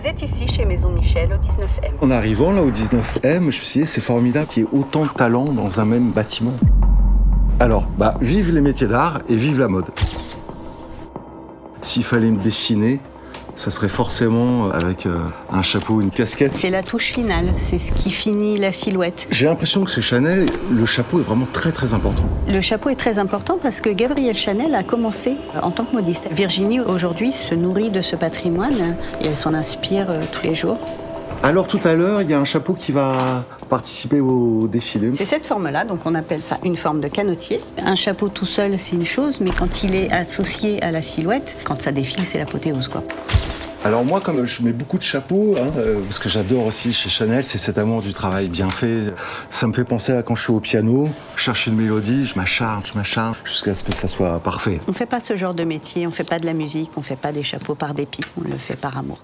Vous êtes ici chez Maison Michel au 19M. En arrivant là au 19M, je me suis dit c'est formidable qu'il y ait autant de talents dans un même bâtiment. Alors, vive les métiers d'art et vive la mode. S'il fallait me dessiner, ça serait forcément avec un chapeau, une casquette. C'est la touche finale, c'est ce qui finit la silhouette. J'ai l'impression que chez Chanel, le chapeau est vraiment très très important. Le chapeau est très important parce que Gabrielle Chanel a commencé en tant que modiste. Virginie, aujourd'hui, se nourrit de ce patrimoine et elle s'en inspire tous les jours. Alors tout à l'heure, il y a un chapeau qui va participer au défilé. C'est cette forme-là, donc on appelle ça une forme de canotier. Un chapeau tout seul, c'est une chose, mais quand il est associé à la silhouette, quand ça défile, c'est l'apothéose, quoi. Alors moi, comme je mets beaucoup de chapeaux, parce que j'adore aussi chez Chanel, c'est cet amour du travail bien fait. Ça me fait penser à quand je suis au piano, je cherche une mélodie, je m'acharne, jusqu'à ce que ça soit parfait. On fait pas ce genre de métier, on fait pas de la musique, on fait pas des chapeaux par dépit, on le fait par amour.